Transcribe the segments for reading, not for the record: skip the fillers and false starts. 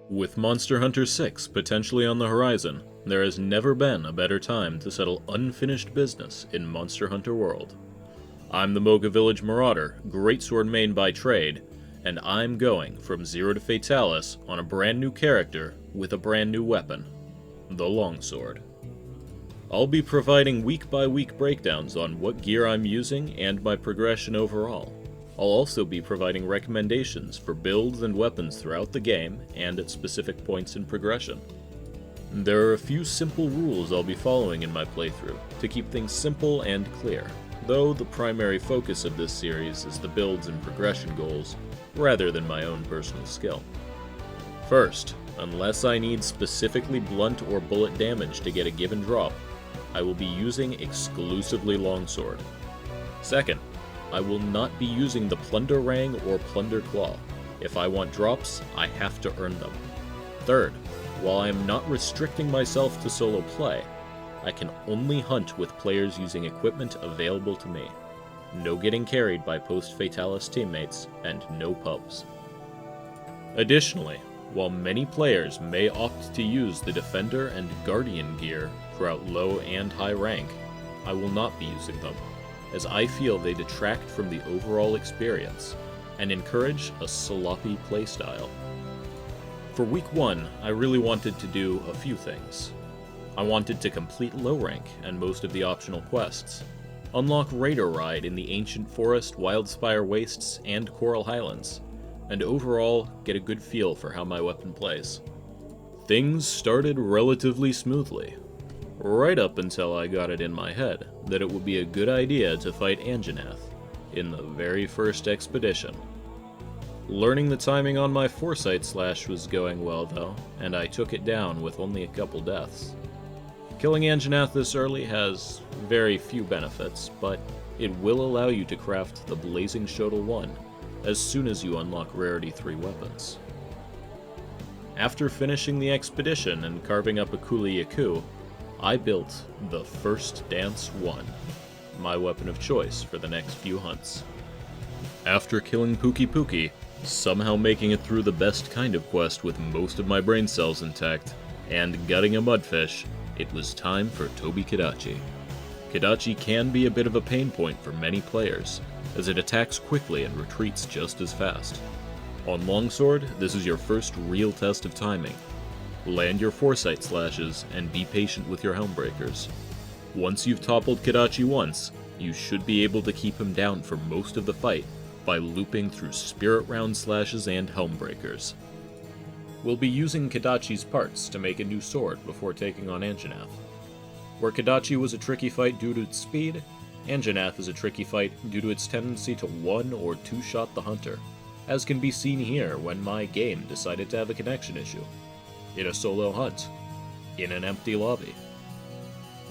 With Monster Hunter 6 potentially on the horizon, there has never been a better time to settle unfinished business in Monster Hunter World. I'm the Moga Village Marauder, Greatsword main by trade, and I'm going from zero to Fatalis on a brand new character with a brand new weapon, the Longsword. I'll be providing week-by-week breakdowns on what gear I'm using and my progression overall. I'll also be providing recommendations for builds and weapons throughout the game and at specific points in progression. There are a few simple rules I'll be following in my playthrough to keep things simple and clear, though the primary focus of this series is the builds and progression goals, rather than my own personal skill. First, unless I need specifically blunt or bullet damage to get a given drop, I will be using exclusively Longsword. Second, I will not be using the Plunder Rang or Plunder Claw. If I want drops, I have to earn them. Third, while I am not restricting myself to solo play, I can only hunt with players using equipment available to me. No getting carried by post-Fatalis teammates, and no pubs. Additionally, while many players may opt to use the Defender and Guardian gear throughout low and high rank, I will not be using them, as I feel they detract from the overall experience and encourage a sloppy playstyle. For week 1, I really wanted to do a few things. I wanted to complete low rank and most of the optional quests, unlock Raider Ride in the Ancient Forest, Wildspire Wastes, and Coral Highlands, and overall get a good feel for how my weapon plays. Things started relatively smoothly, right up until I got it in my head that it would be a good idea to fight Anjanath in the very first expedition. Learning the timing on my Foresight Slash was going well though, and I took it down with only a couple deaths. Killing Anjanath this early has very few benefits, but it will allow you to craft the Blazing Shuttle 1 as soon as you unlock Rarity 3 weapons. After finishing the expedition and carving up a Kuli Yaku, I built the First Dance 1, my weapon of choice for the next few hunts. After killing Pookie Pookie, somehow making it through the best kind of quest with most of my brain cells intact, and gutting a mudfish, it was time for Tobi Kadachi. Kadachi can be a bit of a pain point for many players, as it attacks quickly and retreats just as fast. On Longsword, this is your first real test of timing. Land your Foresight Slashes and be patient with your Helmbreakers. Once you've toppled Kadachi once, you should be able to keep him down for most of the fight by looping through Spirit Round Slashes and Helmbreakers. We'll be using Kadachi's parts to make a new sword before taking on Anjanath. Where Kadachi was a tricky fight due to its speed, Anjanath is a tricky fight due to its tendency to one- or two-shot the hunter, as can be seen here when my game decided to have a connection issue. In a solo hunt, in an empty lobby.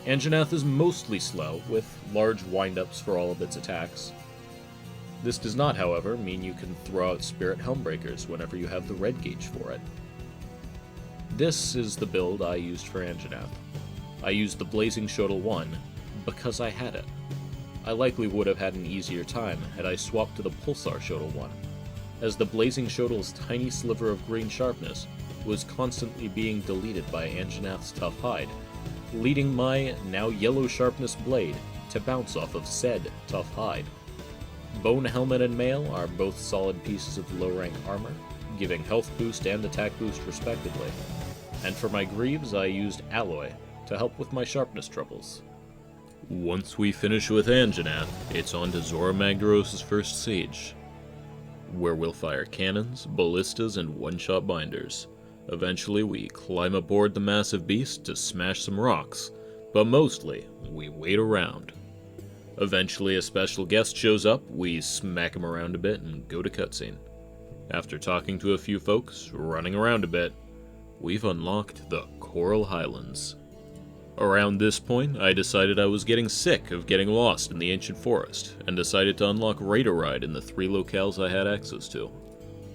Anjanath is mostly slow, with large windups for all of its attacks. This does not, however, mean you can throw out Spirit Helmbreakers whenever you have the red gauge for it. This is the build I used for Anjanath. I used the Blazing Shuttle 1 because I had it. I likely would have had an easier time had I swapped to the Pulsar Shuttle 1, as the Blazing Shuttle's tiny sliver of green sharpness was constantly being deleted by Anjanath's tough hide, leading my now yellow sharpness blade to bounce off of said tough hide. Bone Helmet and Mail are both solid pieces of low rank armor, giving health boost and attack boost respectively, and for my greaves I used Alloy to help with my sharpness troubles. Once we finish with Anjanath, it's on to Zora Magdaros' first siege, where we'll fire cannons, ballistas, and one-shot binders. Eventually, we climb aboard the massive beast to smash some rocks, but mostly, we wait around. Eventually, a special guest shows up, we smack him around a bit, and go to cutscene. After talking to a few folks, running around a bit, we've unlocked the Coral Highlands. Around this point, I decided I was getting sick of getting lost in the Ancient Forest, and decided to unlock Raider Ride in the 3 locales I had access to.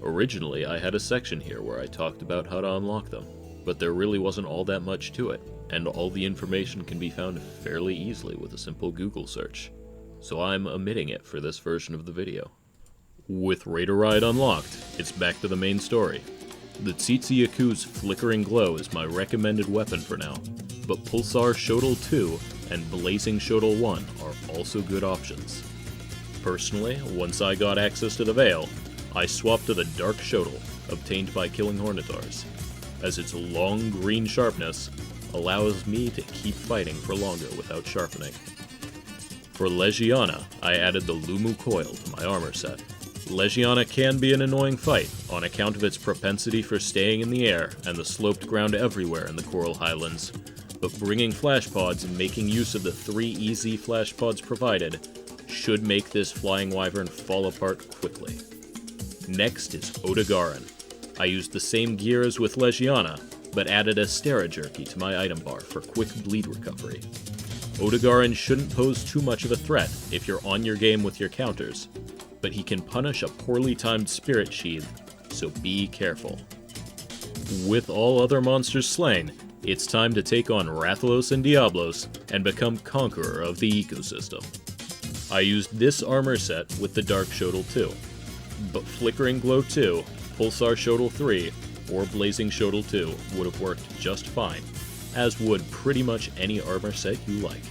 Originally, I had a section here where I talked about how to unlock them, but there really wasn't all that much to it, and all the information can be found fairly easily with a simple Google search, so I'm omitting it for this version of the video. With Raider Ride unlocked, it's back to the main story. The Tsitsi-Yaku's Flickering Glow is my recommended weapon for now, but Pulsar Shodal 2 and Blazing Shodal 1 are also good options. Personally, once I got access to the Veil, I swapped to the Dark Shodal, obtained by killing Hornitars, as its long green sharpness allows me to keep fighting for longer without sharpening. For Legiana, I added the Lumu Coil to my armor set. Legiana can be an annoying fight on account of its propensity for staying in the air and the sloped ground everywhere in the Coral Highlands, but bringing flash pods and making use of the 3 easy flash pods provided should make this flying wyvern fall apart quickly. Next is Odogaron. I used the same gear as with Legiana, but added a Stera Jerky to my item bar for quick bleed recovery. Odogaron shouldn't pose too much of a threat if you're on your game with your counters, but he can punish a poorly timed Spirit Sheath, so be careful. With all other monsters slain, it's time to take on Rathalos and Diablos and become conqueror of the ecosystem. I used this armor set with the Dark Shodal 2, but Flickering Glow 2, Pulsar Shodal 3, or Blazing Shodal 2 would have worked just fine, as would pretty much any armor set you like.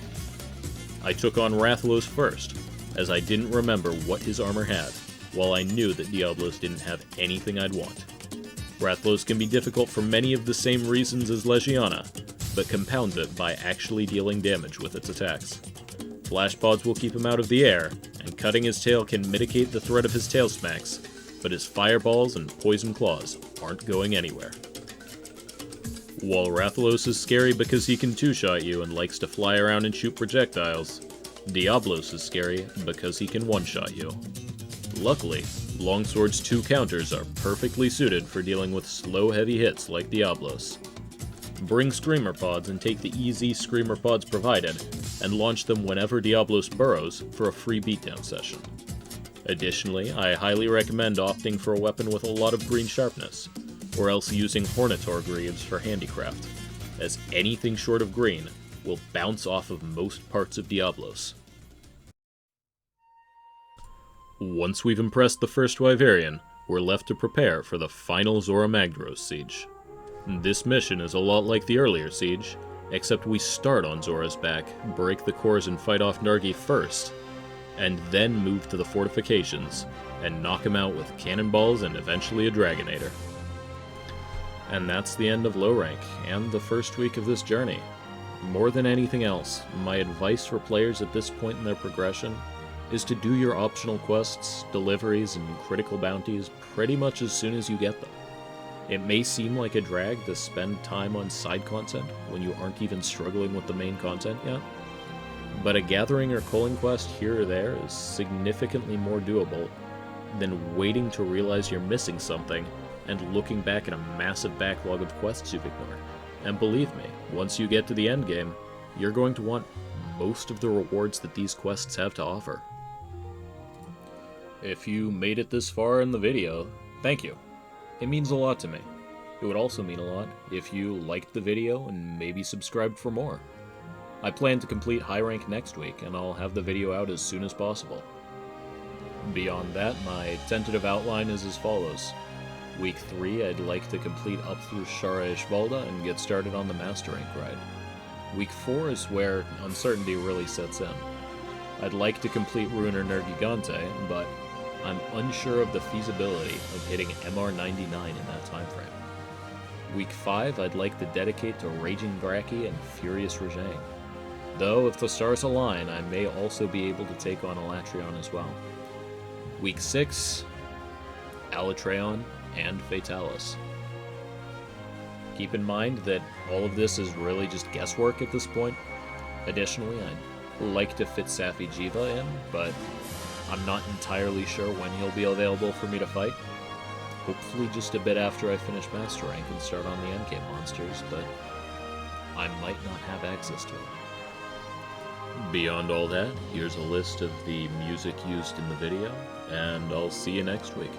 I took on Rathalos first, as I didn't remember what his armor had, while I knew that Diablos didn't have anything I'd want. Rathalos can be difficult for many of the same reasons as Legiana, but compounds it by actually dealing damage with its attacks. Flash pods will keep him out of the air, and cutting his tail can mitigate the threat of his tail smacks, but his fireballs and poison claws aren't going anywhere. While Rathalos is scary because he can two-shot you and likes to fly around and shoot projectiles, Diablos is scary because he can one-shot you. Luckily, Longsword's 2 counters are perfectly suited for dealing with slow heavy hits like Diablos. Bring Screamer Pods and take the easy Screamer Pods provided, and launch them whenever Diablos burrows for a free beatdown session. Additionally, I highly recommend opting for a weapon with a lot of green sharpness, or else using Hornitor Greaves for handicraft, as anything short of green will bounce off of most parts of Diablos. Once we've impressed the first Wyverian, we're left to prepare for the final Zora Magdaros siege. This mission is a lot like the earlier siege, except we start on Zora's back, break the cores and fight off Nargi first, and then move to the fortifications and knock him out with cannonballs and eventually a Dragonator. And that's the end of low rank, and the first week of this journey. More than anything else, my advice for players at this point in their progression is to do your optional quests, deliveries, and critical bounties pretty much as soon as you get them. It may seem like a drag to spend time on side content when you aren't even struggling with the main content yet, but a gathering or culling quest here or there is significantly more doable than waiting to realize you're missing something and looking back at a massive backlog of quests you've ignored. And believe me, once you get to the endgame, you're going to want most of the rewards that these quests have to offer. If you made it this far in the video, thank you. It means a lot to me. It would also mean a lot if you liked the video and maybe subscribed for more. I plan to complete high rank next week, and I'll have the video out as soon as possible. Beyond that, my tentative outline is as follows. Week 3, I'd like to complete up through Shara Ishvalda and get started on the Master Rank ride. Week 4 is where uncertainty really sets in. I'd like to complete Ruiner Nergigante, but I'm unsure of the feasibility of hitting MR99 in that time frame. Week 5, I'd like to dedicate to Raging Brachy and Furious Rajang. Though, if the stars align, I may also be able to take on Alatreon as well. Week 6, Alatreon and Fatalis. Keep in mind that all of this is really just guesswork at this point. Additionally, I'd like to fit Safi Jiva in, but I'm not entirely sure when he'll be available for me to fight. Hopefully just a bit after I finish Master Rank and start on the endgame monsters, but I might not have access to him. Beyond all that, here's a list of the music used in the video, and I'll see you next week.